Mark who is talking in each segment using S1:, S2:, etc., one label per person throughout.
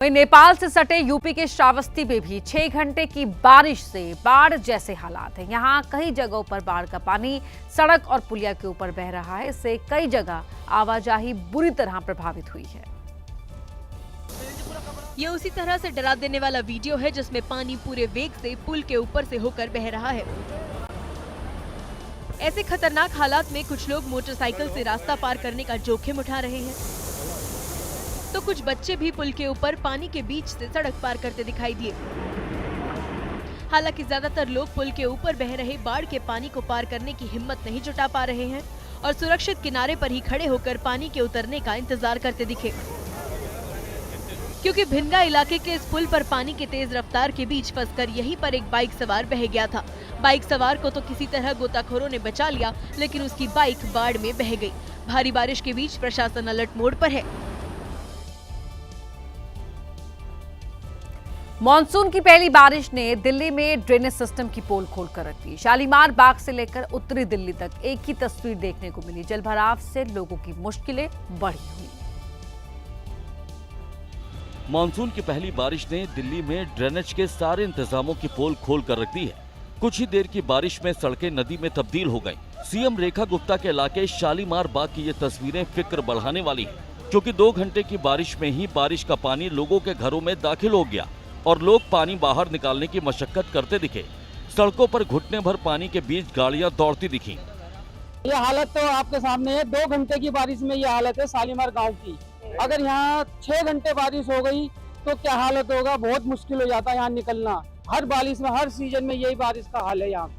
S1: वहीं नेपाल से सटे यूपी के श्रावस्ती में भी 6 घंटे की बारिश से बाढ़ जैसे हालात हैं। यहाँ कई जगहों पर बाढ़ का पानी सड़क और पुलिया के ऊपर बह रहा है। इससे कई जगह आवाजाही बुरी तरह प्रभावित हुई है।
S2: ये उसी तरह से डरा देने वाला वीडियो है जिसमें पानी पूरे वेग से पुल के ऊपर से होकर बह रहा है। ऐसे खतरनाक हालात में कुछ लोग मोटरसाइकिल से रास्ता पार करने का जोखिम उठा रहे हैं, तो कुछ बच्चे भी पुल के ऊपर पानी के बीच से सड़क पार करते दिखाई दिए। हालांकि ज्यादातर लोग पुल के ऊपर बह रहे बाढ़ के पानी को पार करने की हिम्मत नहीं जुटा पा रहे हैं और सुरक्षित किनारे पर ही खड़े होकर पानी के उतरने का इंतजार करते दिखे, क्योंकि भिनगा इलाके के इस पुल पर पानी के तेज रफ्तार के बीच फंसकर यहीं पर एक बाइक सवार बह गया था। बाइक सवार को तो किसी तरह गोताखोरों ने बचा लिया, लेकिन उसकी बाइक बाढ़ में बह गई। भारी बारिश के बीच प्रशासन अलर्ट मोड पर है।
S1: मॉनसून की पहली बारिश ने दिल्ली में ड्रेनेज सिस्टम की पोल खोलकर रख दी। शालीमार बाग से लेकर उत्तरी दिल्ली तक एक ही तस्वीर देखने को मिली। जलभराव से लोगों की मुश्किलें बढ़ी हुई।
S3: मॉनसून की पहली बारिश ने दिल्ली में ड्रेनेज के सारे इंतजामों की पोल खोल कर रख दी है। कुछ ही देर की बारिश में सड़कें नदी में तब्दील हो गईं। सीएम रेखा गुप्ता के इलाके शालीमार बाग की ये तस्वीरें फिक्र बढ़ाने वाली हैं, क्योंकि 2 घंटे की बारिश में ही बारिश का पानी लोगों के घरों में दाखिल हो गया और लोग पानी बाहर निकालने की मशक्कत करते दिखे। सड़कों पर घुटने भर पानी के बीच गाड़ियां दौड़ती दिखी।
S4: ये हालत तो आपके सामने है। 2 घंटे की बारिश में ये हालत है शालीमार गांव की। अगर यहाँ 6 घंटे बारिश हो गई तो क्या हालत होगा, बहुत मुश्किल हो जाता है यहाँ निकलना। हर बारिश में, हर सीजन में यही बारिश का हाल है यहाँ।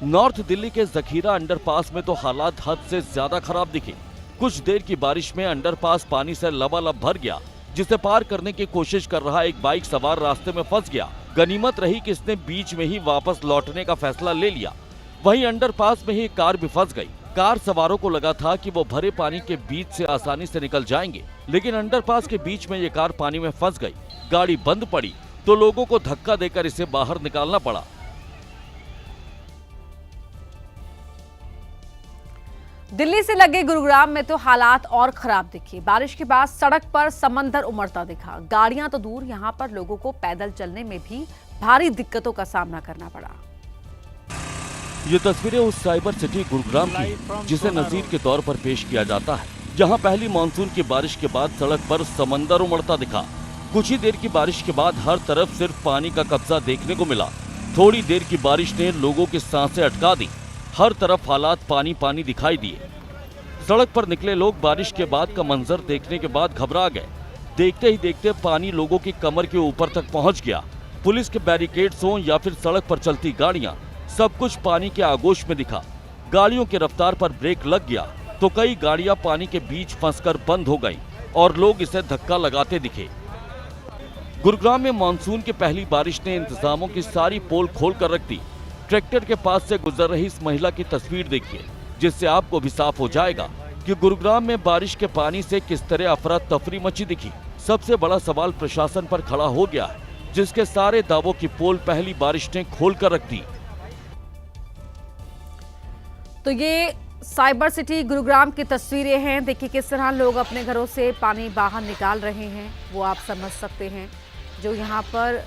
S3: नॉर्थ दिल्ली के जखीरा अंडरपास में तो हालात हद से ज्यादा खराब दिखे। कुछ देर की बारिश में अंडरपास पानी से लबालब भर गया, जिसे पार करने की कोशिश कर रहा एक बाइक सवार रास्ते में फंस गया। गनीमत रही कि इसने बीच में ही वापस लौटने का फैसला ले लिया। वहीं अंडरपास में ही कार भी फंस गई। कार सवारों को लगा था कि वो भरे पानी के बीच से आसानी से निकल जाएंगे, लेकिन अंडरपास के बीच में ये कार पानी में फंस गई। गाड़ी बंद पड़ी तो लोगों को धक्का देकर इसे बाहर निकालना पड़ा।
S1: दिल्ली से लगे गुरुग्राम में तो हालात और खराब दिखे। बारिश के बाद सड़क पर समंदर उमड़ता दिखा। गाड़ियां तो दूर, यहां पर लोगों को पैदल चलने में भी भारी दिक्कतों का सामना करना पड़ा।
S3: ये तस्वीरें उस साइबर सिटी गुरुग्राम की जिसे नजीर के तौर पर पेश किया जाता है। जहां पहली मानसून की बारिश के बाद सड़क पर समंदर उमड़ता दिखा। कुछ ही देर की बारिश के बाद हर तरफ सिर्फ पानी का कब्जा देखने को मिला। थोड़ी देर की बारिश ने लोगों की सांसें अटका दी। हर तरफ हालात पानी पानी दिखाई दिए। सड़क पर निकले लोग बारिश के बाद का मंजर देखने के बाद घबरा गए। देखते ही देखते पानी लोगों की कमर के ऊपर तक पहुंच गया। पुलिस के बैरिकेड्स हों या फिर सड़क पर चलती गाड़ियां, सब कुछ पानी के आगोश में दिखा। गाड़ियों की रफ्तार पर ब्रेक लग गया तो कई गाड़ियां पानी के बीच फंसकर बंद हो गईं और लोग इसे धक्का लगाते दिखे। गुरुग्राम में मानसून की पहली बारिश ने इंतजामों की सारी पोल खोल कर रख दी। ट्रैक्टर के पास से गुजर रही इस महिला की तस्वीर देखिए, जिससे आपको भी साफ हो जाएगा कि गुरुग्राम में बारिश के पानी से किस तरह अफरा तफरी मची दिखी। सबसे बड़ा सवाल प्रशासन पर खड़ा हो गया है, जिसके सारे दावों की पोल पहली बारिश ने खोल कर रख दी।
S1: तो ये साइबर सिटी गुरुग्राम की तस्वीरें हैं। देखिए किस तरह लोग अपने घरों से पानी बाहर निकाल रहे हैं, वो आप समझ सकते हैं। जो यहाँ पर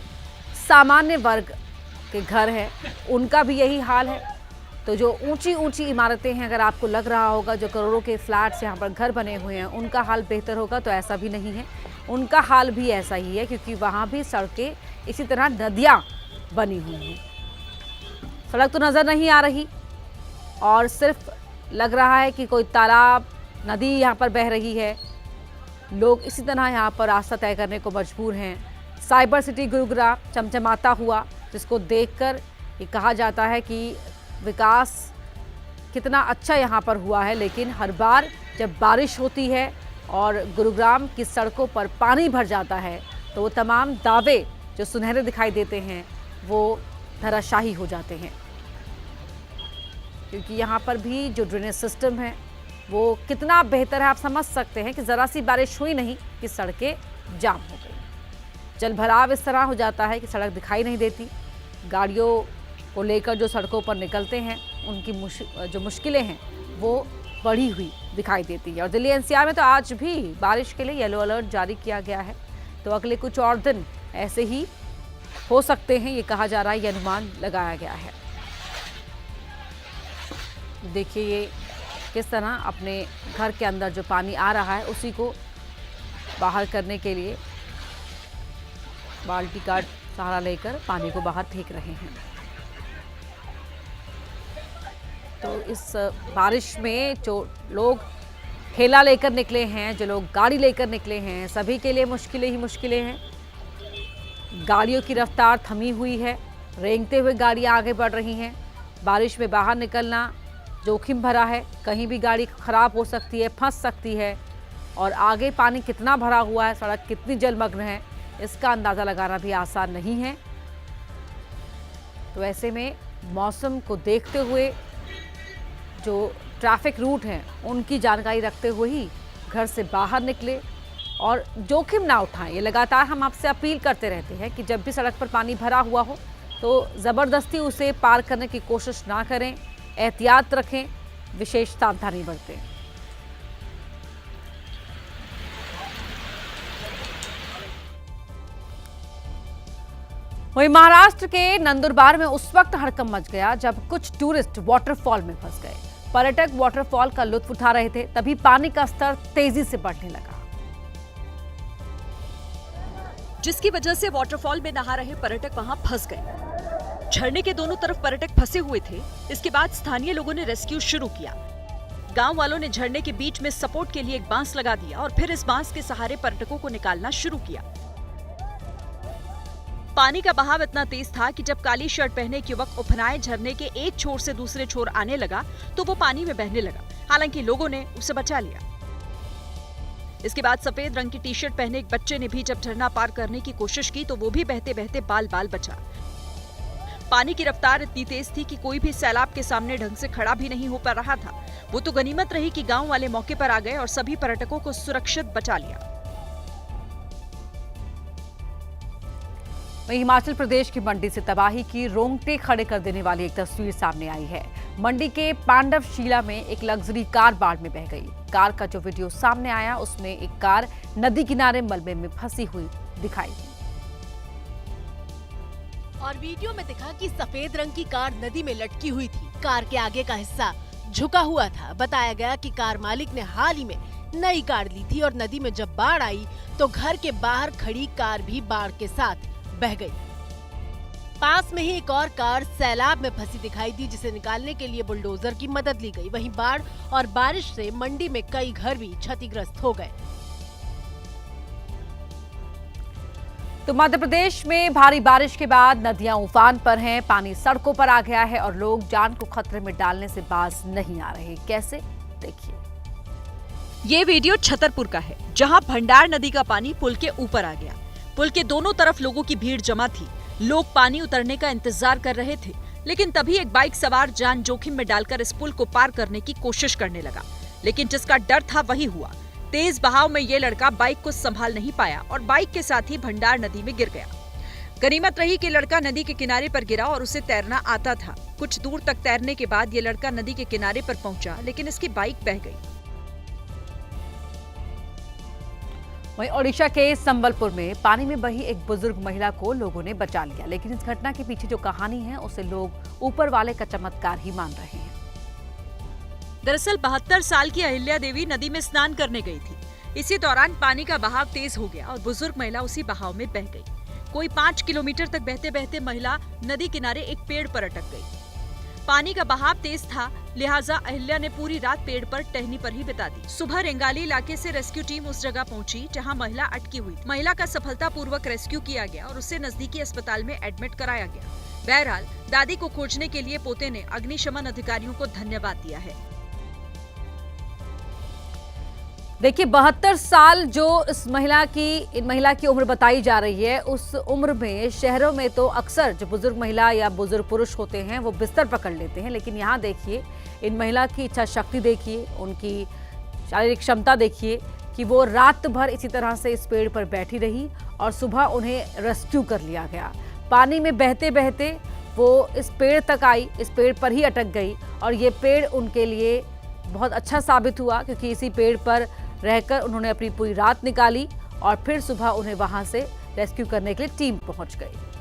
S1: सामान्य वर्ग के घर है उनका भी यही हाल है। तो जो ऊंची ऊंची इमारतें हैं, अगर आपको लग रहा होगा जो करोड़ों के फ्लैट्स यहाँ पर घर बने हुए हैं उनका हाल बेहतर होगा, तो ऐसा भी नहीं है। उनका हाल भी ऐसा ही है, क्योंकि वहाँ भी सड़कें इसी तरह नदियाँ बनी हुई हैं। सड़क तो नज़र नहीं आ रही और सिर्फ लग रहा है कि कोई तालाब, नदी यहाँ पर बह रही है। लोग इसी तरह यहाँ पर रास्ता तय करने को मजबूर हैं। साइबर सिटी गुरुग्राम चमचमाता हुआ, जिसको देखकर ये कहा जाता है कि विकास कितना अच्छा यहाँ पर हुआ है। लेकिन हर बार जब बारिश होती है और गुरुग्राम की सड़कों पर पानी भर जाता है तो वो तमाम दावे जो सुनहरे दिखाई देते हैं वो धराशाही हो जाते हैं, क्योंकि यहाँ पर भी जो ड्रेनेज सिस्टम है वो कितना बेहतर है आप समझ सकते हैं कि ज़रा सी बारिश हुई नहीं कि सड़कें जाम हो गई। जलभराव इस तरह हो जाता है कि सड़क दिखाई नहीं देती। गाड़ियों को लेकर जो सड़कों पर निकलते हैं उनकी जो मुश्किलें हैं वो बढ़ी हुई दिखाई देती है। और दिल्ली एनसीआर में तो आज भी बारिश के लिए येलो अलर्ट जारी किया गया है। तो अगले कुछ और दिन ऐसे ही हो सकते हैं, ये कहा जा रहा है, ये अनुमान लगाया गया है। देखिए ये किस तरह अपने घर के अंदर जो पानी आ रहा है उसी को बाहर करने के लिए बाल्टी का सहारा लेकर पानी को बाहर फेंक रहे हैं। तो इस बारिश में जो लोग ठेला लेकर निकले हैं, जो लोग गाड़ी लेकर निकले हैं, सभी के लिए मुश्किलें ही मुश्किलें हैं। गाड़ियों की रफ्तार थमी हुई है, रेंगते हुए गाड़ियां आगे बढ़ रही हैं। बारिश में बाहर निकलना जोखिम भरा है, कहीं भी गाड़ी खराब हो सकती है, फंस सकती है। और आगे पानी कितना भरा हुआ है, सड़क कितनी जलमग्न है, इसका अंदाज़ा लगाना भी आसान नहीं है। तो ऐसे में मौसम को देखते हुए जो ट्रैफिक रूट हैं उनकी जानकारी रखते हुए ही घर से बाहर निकले और जोखिम ना उठाएं। ये लगातार हम आपसे अपील करते रहते हैं कि जब भी सड़क पर पानी भरा हुआ हो तो ज़बरदस्ती उसे पार करने की कोशिश ना करें, एहतियात रखें, विशेष सावधानी बरतें। वहीं महाराष्ट्र के नंदुरबार में उस वक्त हड़कंप मच गया जब कुछ टूरिस्ट वाटरफॉल में फंस गए। पर्यटक वाटरफॉल का लुत्फ उठा रहे थे, तभी पानी का स्तर तेजी से बढ़ने लगा,
S5: जिसकी वजह से वाटरफॉल में नहा रहे पर्यटक वहां फंस गए। झरने के दोनों तरफ पर्यटक फंसे हुए थे। इसके बाद स्थानीय लोगों ने रेस्क्यू शुरू किया। गांव वालों ने झरने के बीच में सपोर्ट के लिए एक बांस लगा दिया और फिर इस बांस के सहारे पर्यटकों को निकालना शुरू किया। पानी का बहाव इतना तेज था कि जब काली शर्ट पहने एक युवक उफनाए झरने के एक छोर से दूसरे छोर आने लगा तो वो पानी में बहने लगा। हालांकि लोगों ने उसे बचा लिया। इसके बाद सफेद रंग की टी शर्ट पहने एक बच्चे ने भी जब झरना पार करने की कोशिश की तो वो भी बहते बहते बाल बाल बचा। पानी की रफ्तार इतनी तेज थी कि कोई भी सैलाब के सामने ढंग से खड़ा भी नहीं हो पा रहा था। वो तो गनीमत रही कि गांव वाले मौके पर आ गए और सभी पर्यटकों को सुरक्षित बचा लिया।
S1: वहीं हिमाचल प्रदेश की मंडी से तबाही की रोंगटे खड़े कर देने वाली एक तस्वीर सामने आई है। मंडी के पांडवशीला में एक लग्जरी कार बाढ़ में बह गई। कार का जो वीडियो सामने आया उसमें एक कार नदी किनारे मलबे में फंसी हुई दिखाई दी
S6: और वीडियो में दिखा कि सफेद रंग की कार नदी में लटकी हुई थी। कार के आगे का हिस्सा झुका हुआ था। बताया गया कि कार मालिक ने हाल ही में नई कार ली थी और नदी में जब बाढ़ आई तो घर के बाहर खड़ी कार भी बाढ़ के साथ बह गई। पास में ही एक और कार सैलाब में फंसी दिखाई दी, जिसे निकालने के लिए बुलडोजर की मदद ली गई। वहीं बाढ़ और बारिश से मंडी में कई घर भी क्षतिग्रस्त हो गए।
S1: तो मध्य प्रदेश में भारी बारिश के बाद नदियां उफान पर हैं, पानी सड़कों पर आ गया है और लोग जान को खतरे में डालने से बाज नहीं आ रहे। कैसे, देखिए।
S5: ये वीडियो छतरपुर का है, जहां भंडार नदी का पानी पुल के ऊपर आ गया। पुल के दोनों तरफ लोगों की भीड़ जमा थी। लोग पानी उतरने का इंतजार कर रहे थे, लेकिन तभी एक बाइक सवार जान जोखिम में डालकर इस पुल को पार करने की कोशिश करने लगा। लेकिन जिसका डर था वही हुआ। तेज बहाव में ये लड़का बाइक को संभाल नहीं पाया और बाइक के साथ ही भंडार नदी में गिर गया। गनीमत रही कि लड़का नदी के किनारे पर गिरा और उसे तैरना आता था। कुछ दूर तक तैरने के बाद ये लड़का नदी के किनारे पर पहुंचा, लेकिन इसकी बाइक बह गई।
S1: वहीं ओडिशा के संबलपुर में पानी में बही एक बुजुर्ग महिला को लोगों ने बचा लिया, लेकिन इस घटना के पीछे जो कहानी है उसे लोग ऊपर वाले का चमत्कार ही मान रहे हैं।
S5: दरअसल 72 साल की अहिल्या देवी नदी में स्नान करने गई थी। इसी दौरान पानी का बहाव तेज हो गया और बुजुर्ग महिला उसी बहाव में बह गई। कोई 5 किलोमीटर तक बहते बहते महिला नदी किनारे एक पेड़ पर अटक गई। पानी का बहाव तेज था, लिहाजा अहिल्या ने पूरी रात पेड़ पर टहनी पर ही बिता दी। सुबह रेंगाली इलाके से रेस्क्यू टीम उस जगह पहुंची जहां महिला अटकी हुई थी। महिला का सफलतापूर्वक रेस्क्यू किया गया और उसे नजदीकी अस्पताल में एडमिट कराया गया। बहरहाल दादी को खोजने के लिए पोते ने अग्निशमन अधिकारियों को धन्यवाद दिया है।
S1: देखिए 72 साल जो इन महिला की उम्र बताई जा रही है, उस उम्र में शहरों में तो अक्सर जो बुजुर्ग महिला या बुजुर्ग पुरुष होते हैं वो बिस्तर पकड़ लेते हैं, लेकिन यहाँ देखिए इन महिला की इच्छा शक्ति देखिए, उनकी शारीरिक क्षमता देखिए कि वो रात भर इसी तरह से इस पेड़ पर बैठी रही और सुबह उन्हें रेस्क्यू कर लिया गया। पानी में बहते बहते वो इस पेड़ तक आई, इस पेड़ पर ही अटक गई और ये पेड़ उनके लिए बहुत अच्छा साबित हुआ, क्योंकि इसी पेड़ पर रहकर उन्होंने अपनी पूरी रात निकाली और फिर सुबह उन्हें वहां से रेस्क्यू करने के लिए टीम पहुंच गई।